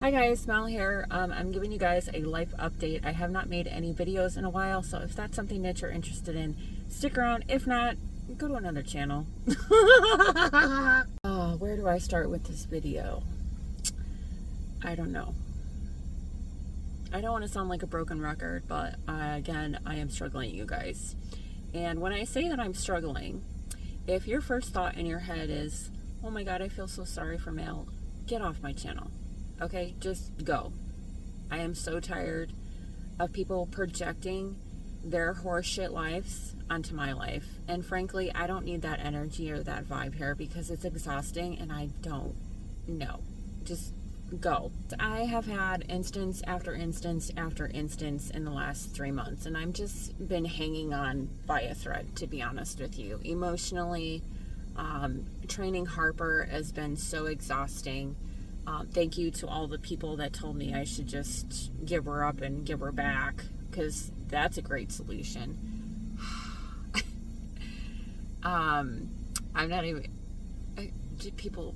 Hi guys, Mel here. I'm giving you guys a life update. I have not made any videos in a while, so if that's something that you're interested in, stick around. If not, go to another channel. Where do I start with this video? I don't know. I don't want to sound like a broken record, but again, I am struggling, you guys. And when I say that I'm struggling, if your first thought in your head is, oh my god, I feel so sorry for Mel, get off my channel. Okay, just go. I am so tired of people projecting their horseshit lives onto my life. And frankly, I don't need that energy or that vibe here because it's exhausting and I don't know. Just go. I have had instance after instance after instance in the last 3 months, and I've just been hanging on by a thread, to be honest with you. Emotionally, training Harper has been so exhausting. Thank you to all the people that told me I should just give her up and give her back, because that's a great solution. I'm not even, people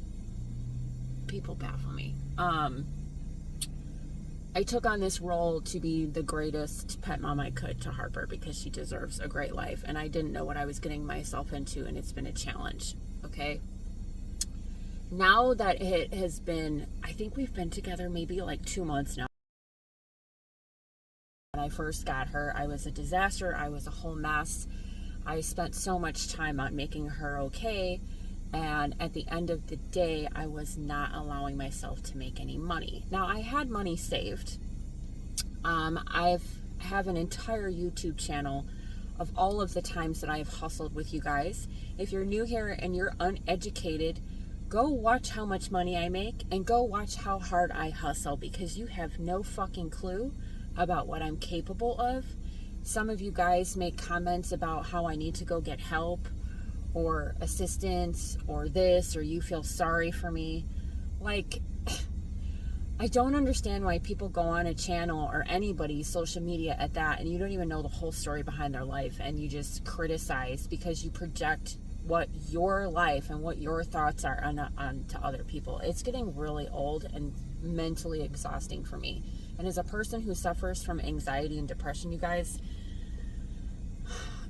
baffle me. I took on this role to be the greatest pet mom I could to Harper because she deserves a great life, and I didn't know what I was getting myself into, and it's been a challenge. Okay, now that it has been, I think we've been together maybe like 2 months now. When I first got her, I was a disaster. I was a whole mess. I spent so much time on making her okay, and at the end of the day, I was not allowing myself to make any money. Now, I had money saved. I have an entire YouTube channel of all of the times that I have hustled with you guys. If you're new here and you're uneducated, go watch how much money I make and go watch how hard I hustle, because you have no fucking clue about what I'm capable of. Some of you guys make comments about how I need to go get help or assistance or this, or you feel sorry for me. Like, I don't understand why people go on a channel or anybody's social media at that and you don't even know the whole story behind their life, and you just criticize because you project what your life and what your thoughts are on to other people. It's getting really old and mentally exhausting for me. And as a person who suffers from anxiety and depression, you guys,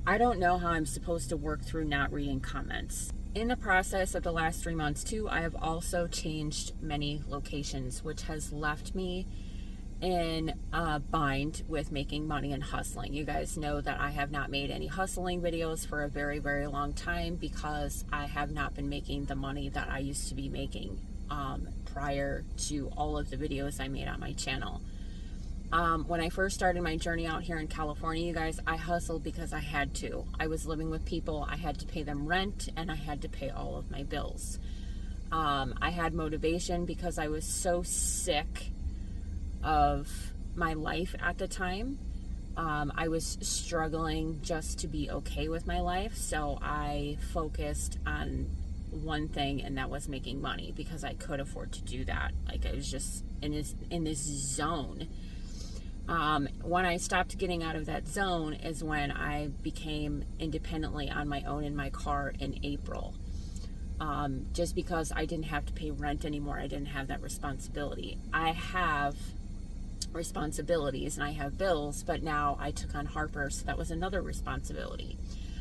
I don't know how I'm supposed to work through not reading comments. In the process of the last 3 months too, I have also changed many locations, which has left me in a bind with making money and hustling. You guys know that I have not made any hustling videos for a very, very long time because I have not been making the money that I used to be making prior to all of the videos I made on my channel. When I first started my journey out here in California, you guys, I hustled because I had to. I was living with people. I had to pay them rent and I had to pay all of my bills. I had motivation because I was so sick of my life at the time. I was struggling just to be okay with my life, so I focused on one thing, and that was making money, because I could afford to do that. Like, I was just in this zone. When I stopped getting out of that zone is when I became independently on my own in my car in April. Just because I didn't have to pay rent anymore. I didn't have that responsibility. I have responsibilities and I have bills, but now I took on Harper, so that was another responsibility.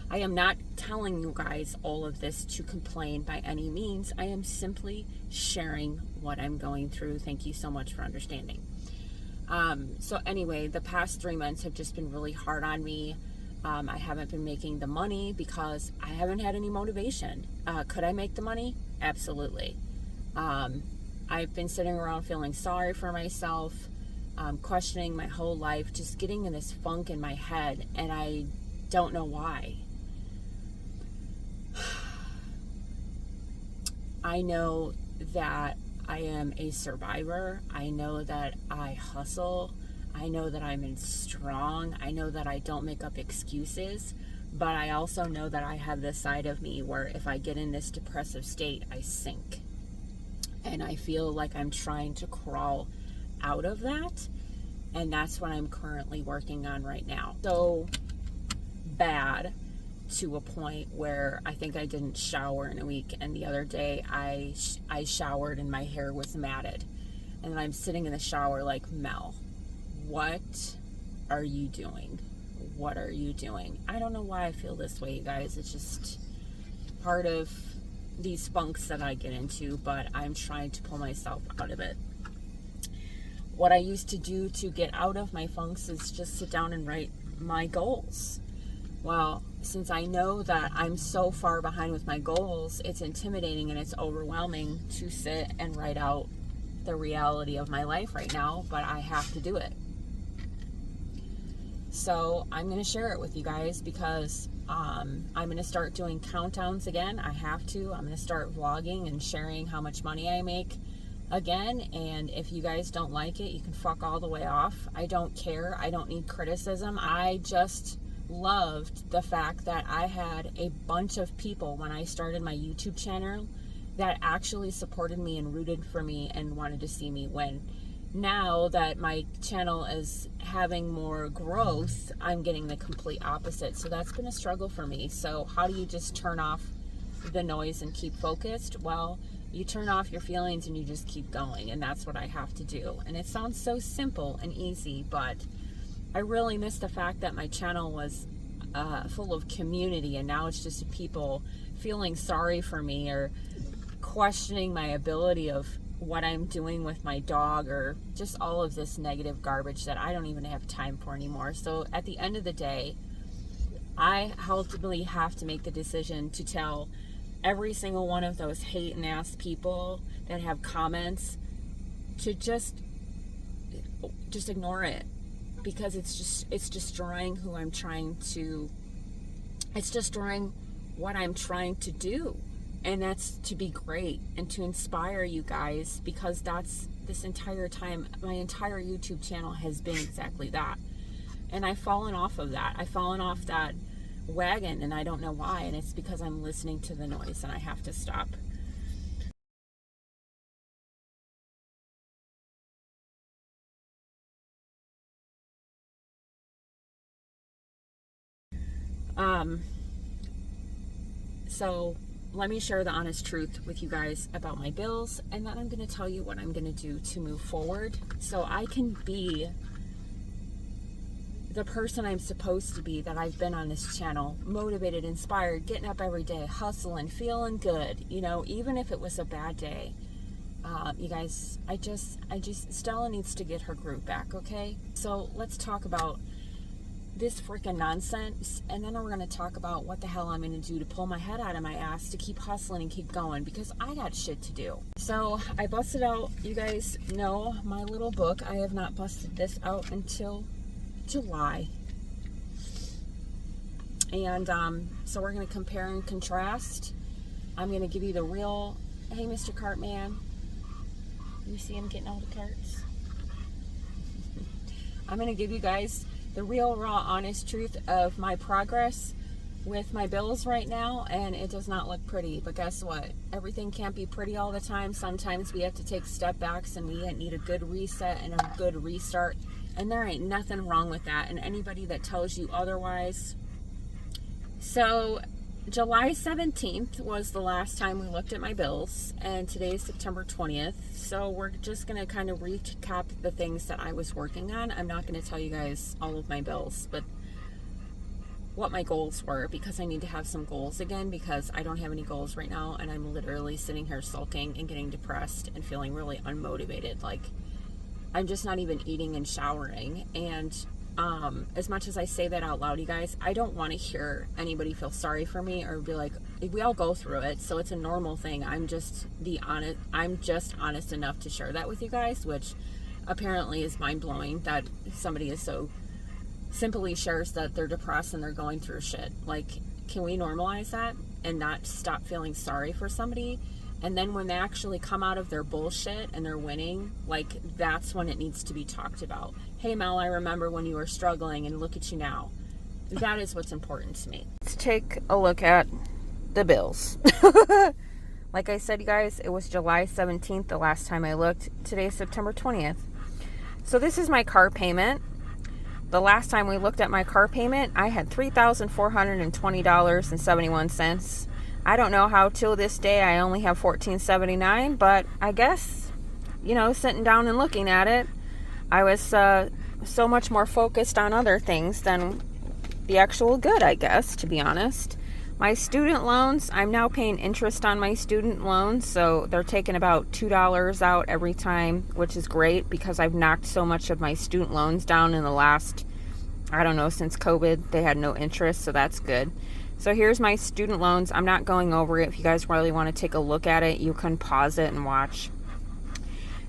I am not telling you guys all of this to complain by any means. I am simply sharing what I'm going through. Thank you so much for understanding. So anyway, the past 3 months have just been really hard on me. I haven't been making the money because I haven't had any motivation. Could I make the money? Absolutely. I've been sitting around feeling sorry for myself, questioning my whole life, just getting in this funk in my head, and I don't know why. I know that I am a survivor. I know that I hustle. I know that I'm strong. I know that I don't make up excuses, but I also know that I have this side of me where if I get in this depressive state, I sink. And I feel like I'm trying to crawl out of that. And that's what I'm currently working on right now. So bad to a point where I think I didn't shower in a week, and the other day I showered and my hair was matted. And I'm sitting in the shower like, Mel, what are you doing? What are you doing? I don't know why I feel this way, you guys. It's just part of these funks that I get into, but I'm trying to pull myself out of it. What I used to do to get out of my funks is just sit down and write my goals. Well, since I know that I'm so far behind with my goals, it's intimidating and it's overwhelming to sit and write out the reality of my life right now, but I have to do it. So I'm going to share it with you guys because I'm going to start doing countdowns again. I have to. I'm going to start vlogging and sharing how much money I make again. And if you guys don't like it, you can fuck all the way off. I don't care. I don't need criticism. I just loved the fact that I had a bunch of people when I started my YouTube channel that actually supported me and rooted for me and wanted to see me win. Now that my channel is having more growth, I'm getting the complete opposite. So that's been a struggle for me. So how do you just turn off the noise and keep focused? Well, you turn off your feelings and you just keep going. And that's what I have to do. And it sounds so simple and easy, but I really miss the fact that my channel was full of community. And now it's just people feeling sorry for me or questioning my ability of what I'm doing with my dog, or just all of this negative garbage that I don't even have time for anymore. So at the end of the day, I ultimately have to make the decision to tell every single one of those hating ass people that have comments to just ignore it, because it's destroying who I'm trying to, it's destroying what I'm trying to do. And that's to be great and to inspire you guys, because that's this entire time, my entire YouTube channel has been exactly that. And I've fallen off of that. I've fallen off that wagon, and I don't know why. And it's because I'm listening to the noise, and I have to stop. So let me share the honest truth with you guys about my bills, and then I'm going to tell you what I'm going to do to move forward so I can be the person I'm supposed to be, that I've been on this channel, motivated, inspired, getting up every day, hustling, feeling good, you know, even if it was a bad day. You guys, I just, Stella needs to get her groove back, okay? So let's talk about this freaking nonsense, and then we're going to talk about what the hell I'm going to do to pull my head out of my ass to keep hustling and keep going, because I got shit to do. So I busted out, you guys know my little book. I have not busted this out until July. And so we're going to compare and contrast. I'm going to give you the real, hey Mr. Cartman, you see him getting all the carts? I'm going to give you guys the real, raw, honest truth of my progress with my bills right now, and it does not look pretty. But guess what? Everything can't be pretty all the time. Sometimes we have to take step backs, and we need a good reset and a good restart, and there ain't nothing wrong with that. And anybody that tells you otherwise. So July 17th was the last time we looked at my bills, and today is September 20th. So we're just going to kind of recap the things that I was working on. I'm not going to tell you guys all of my bills, but what my goals were, because I need to have some goals again, because I don't have any goals right now, and I'm literally sitting here sulking and getting depressed and feeling really unmotivated. Like, I'm just not even eating and showering. And as much as I say that out loud, you guys, I don't want to hear anybody feel sorry for me or be like, we all go through it, so it's a normal thing. I'm just honest enough to share that with you guys, which apparently is mind-blowing that somebody is so simply shares that they're depressed and they're going through shit. Like, can we normalize that and not stop feeling sorry for somebody? And then when they actually come out of their bullshit and they're winning, like, that's when it needs to be talked about. Hey Mel, I remember when you were struggling, and look at you now. That is what's important to me. Let's take a look at the bills. Like I said, you guys, it was July 17th the last time I looked. Today's September 20th. So this is my car payment. The last time we looked at my car payment, I had $3,420.71. I don't know how till this day I only have $1,479, but I guess sitting down and looking at it. I was so much more focused on other things than the actual good, I guess, to be honest. My student loans, I'm now paying interest on my student loans, so they're taking about $2 out every time, which is great because I've knocked so much of my student loans down in the last, I don't know, since COVID. They had no interest, so that's good. So here's my student loans. I'm not going over it. If you guys really want to take a look at it, you can pause it and watch.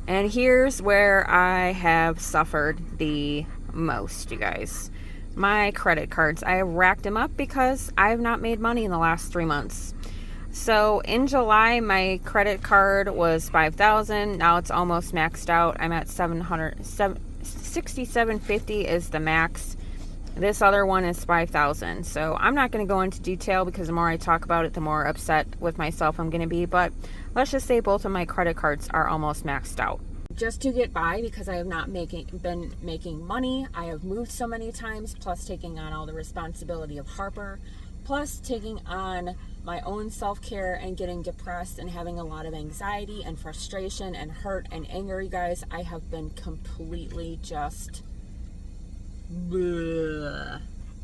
And here's where I have suffered the most, you guys. My credit cards. I have racked them up because I have not made money in the last 3 months. So in July, my credit card was $5,000. Now it's almost maxed out. I'm at $67.50 is the max. This other one is $5,000. So I'm not going to go into detail because the more I talk about it, the more upset with myself I'm going to be. But let's just say both of my credit cards are almost maxed out. Just to get by, because I have not been making money. I have moved so many times, plus taking on all the responsibility of Harper, plus taking on my own self-care and getting depressed and having a lot of anxiety and frustration and hurt and anger, you guys. I have been completely just bleh.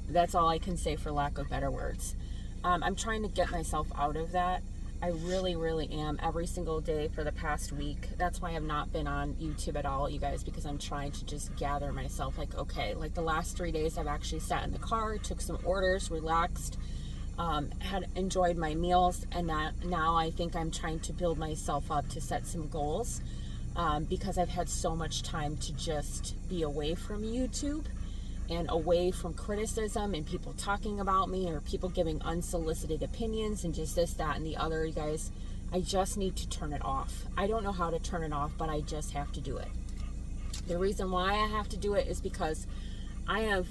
That's all I can say for lack of better words. I'm trying to get myself out of that. I really, really am, every single day for the past week. That's why I've not been on YouTube at all, you guys, because I'm trying to just gather myself. Like, okay, like the last 3 days I've actually sat in the car, took some orders, relaxed, had enjoyed my meals, and now I think I'm trying to build myself up to set some goals, because I've had so much time to just be away from YouTube and away from criticism and people talking about me or people giving unsolicited opinions and just this, that, and the other, you guys. I just need to turn it off. I don't know how to turn it off, but I just have to do it. The reason why I have to do it is because I have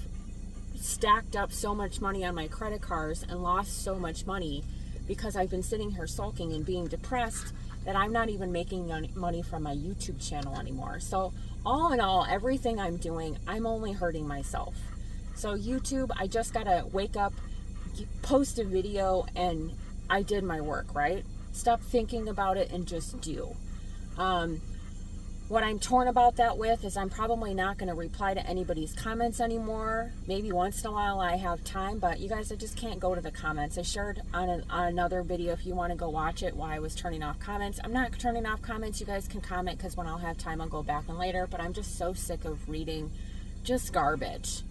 stacked up so much money on my credit cards and lost so much money because I've been sitting here sulking and being depressed that I'm not even making money from my YouTube channel anymore. So all in all, everything I'm doing, I'm only hurting myself. So YouTube, I just gotta wake up, post a video, and I did my work, right? Stop thinking about it and just do. What I'm torn about that with is I'm probably not going to reply to anybody's comments anymore. Maybe once in a while I have time, but you guys, I just can't go to the comments. I shared on another video, if you want to go watch it, why I was turning off comments. I'm not turning off comments. You guys can comment because when I'll have time, I'll go back and later, but I'm just so sick of reading just garbage.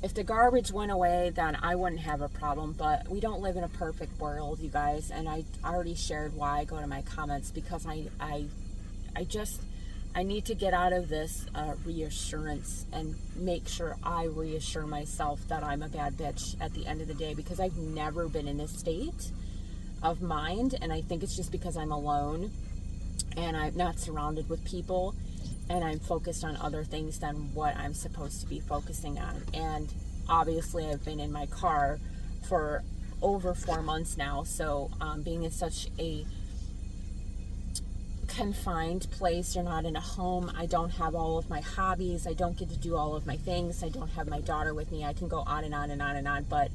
If the garbage went away, then I wouldn't have a problem, but we don't live in a perfect world, you guys, and I already shared why I go to my comments, because I need to get out of this reassurance and make sure I reassure myself that I'm a bad bitch at the end of the day, because I've never been in a state of mind, and I think it's just because I'm alone and I'm not surrounded with people and I'm focused on other things than what I'm supposed to be focusing on. And obviously I've been in my car for over 4 months now, so being in such a confined place, you're not in a home, I don't have all of my hobbies, I don't get to do all of my things, I don't have my daughter with me, I can go on and on and on and on, but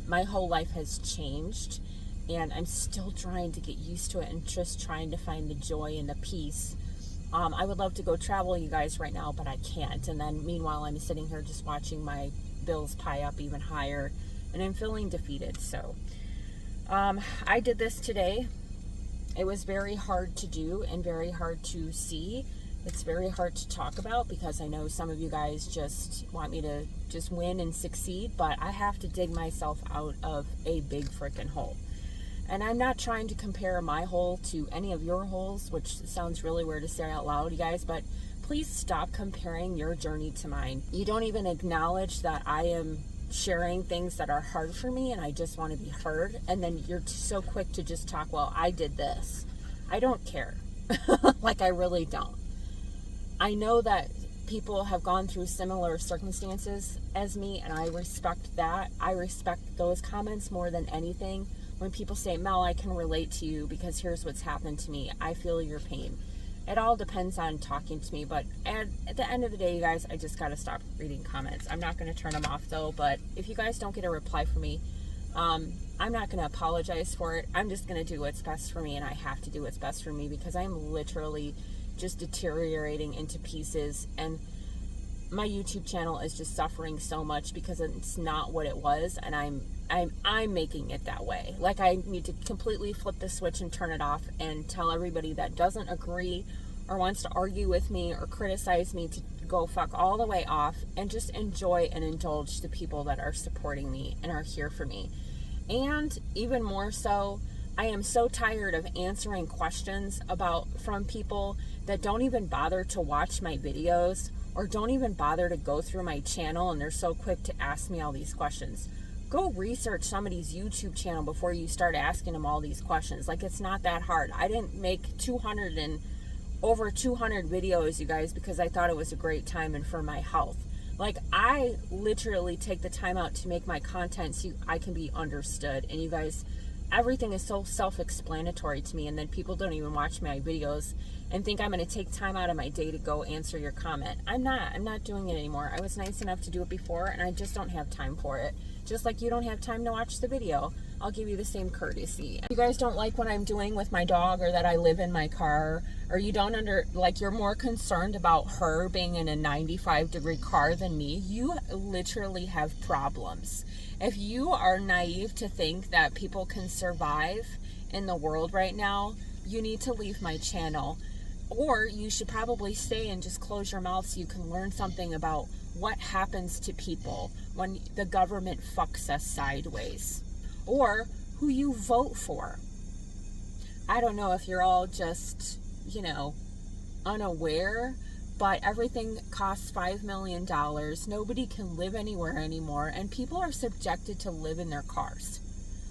my whole life has changed, and I'm still trying to get used to it and just trying to find the joy and the peace. I would love to go travel, you guys, right now, but I can't, and then meanwhile I'm sitting here just watching my bills pile up even higher, and I'm feeling defeated. So I did this today. It was very hard to do and very hard to see. It's very hard to talk about because I know some of you guys just want me to just win and succeed, but I have to dig myself out of a big freaking hole. And I'm not trying to compare my hole to any of your holes, which sounds really weird to say out loud, you guys, but please stop comparing your journey to mine. You don't even acknowledge that I am sharing things that are hard for me and I just want to be heard, and then you're so quick to just talk, well, I did this. I don't care. Like, I really don't. I know that people have gone through similar circumstances as me, and I respect that. I respect those comments more than anything. When people say, Mel, I can relate to you because here's what's happened to me, I feel your pain. It all depends on talking to me, but at the end of the day, you guys, I just got to stop reading comments. I'm not going to turn them off, though, but if you guys don't get a reply from me, I'm not going to apologize for it. I'm just going to do what's best for me, and I have to do what's best for me because I'm literally just deteriorating into pieces, and my YouTube channel is just suffering so much because it's not what it was, and I'm making it that way. Like, I need to completely flip the switch and turn it off and tell everybody that doesn't agree or wants to argue with me or criticize me to go fuck all the way off, and just enjoy and indulge the people that are supporting me and are here for me. And even more so, I am so tired of answering questions from people that don't even bother to watch my videos or don't even bother to go through my channel, and they're so quick to ask me all these questions. Go research somebody's YouTube channel before you start asking them all these questions. Like, it's not that hard. I didn't make over 200 videos, you guys, because I thought it was a great time and for my health. Like, I literally take the time out to make my content so I can be understood. And you guys, everything is so self-explanatory to me, and then people don't even watch my videos and think I'm going to take time out of my day to go answer your comment. I'm not doing it anymore. I was nice enough to do it before, and I just don't have time for it. Just like you don't have time to watch the video, I'll give you the same courtesy. If you guys don't like what I'm doing with my dog, or that I live in my car, or you don't you're more concerned about her being in a 95-degree car than me, you literally have problems. If you are naive to think that people can survive in the world right now, you need to leave my channel. Or you should probably stay and just close your mouth so you can learn something about what happens to people when the government fucks us sideways. Or who you vote for. I don't know if you're all just, unaware, but everything costs $5 million. Nobody can live anywhere anymore, and people are subjected to live in their cars.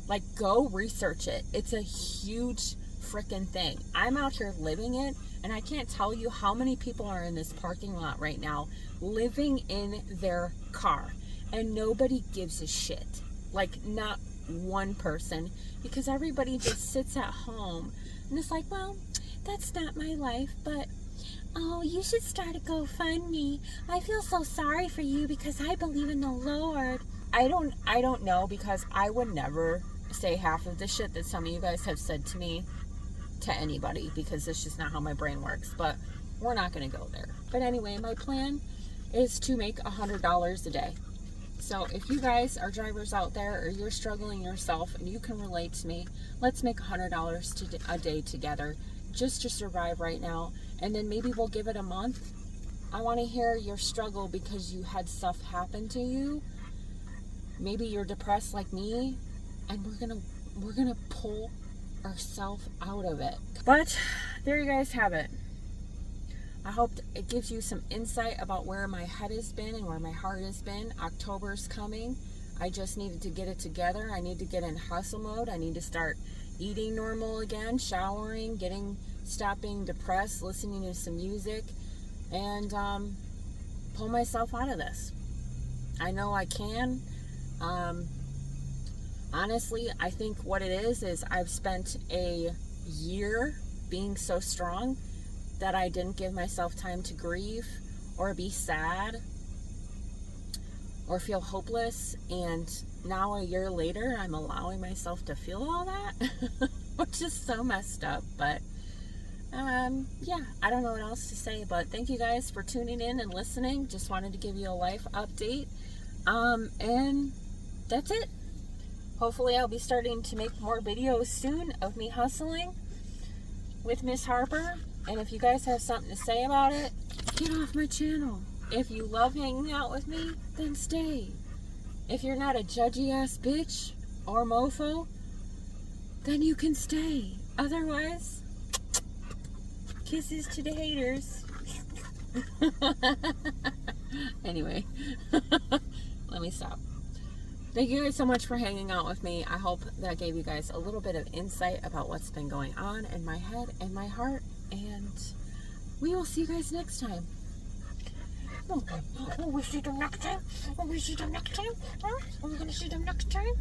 Like, go research it. It's a huge freaking thing. I'm out here living it, and I can't tell you how many people are in this parking lot right now living in their car, and nobody gives a shit. Like, not one person, because everybody just sits at home and it's like, well, that's not my life, but oh, you should start a GoFundMe. I feel so sorry for you because I believe in the Lord. I don't know, because I would never say half of the shit that some of you guys have said to me to anybody, because it's just not how my brain works. But we're not going to go there. But anyway, my plan is to make $100 a day. So if you guys are drivers out there, or you're struggling yourself and you can relate to me, let's make $100 a day together just to survive right now. And then maybe we'll give it a month. I want to hear your struggle because you had stuff happen to you. Maybe you're depressed like me, and we're gonna pull ourselves out of it. But there you guys have it. I hope it gives you some insight about where my head has been and where my heart has been. October's coming. I just needed to get it together. I need to get in hustle mode. I need to start eating normal again, showering, stop being depressed, listening to some music, and pull myself out of this. I know I can. Honestly, I think what it is I've spent a year being so strong that I didn't give myself time to grieve or be sad or feel hopeless, and now a year later I'm allowing myself to feel all that, which is so messed up. But yeah, I don't know what else to say, but thank you guys for tuning in and listening. Just wanted to give you a life update, and that's it. Hopefully I'll be starting to make more videos soon of me hustling with Miss Harper. And if you guys have something to say about it, get off my channel. If you love hanging out with me, then stay. If you're not a judgy ass bitch or mofo, then you can stay. Otherwise, kisses to the haters. Anyway, let me stop. Thank you guys so much for hanging out with me. I hope that gave you guys a little bit of insight about what's been going on in my head and my heart. And we will see you guys next time. Oh, we see them next time. Oh, we see them next time. Huh? Are we going to see them next time?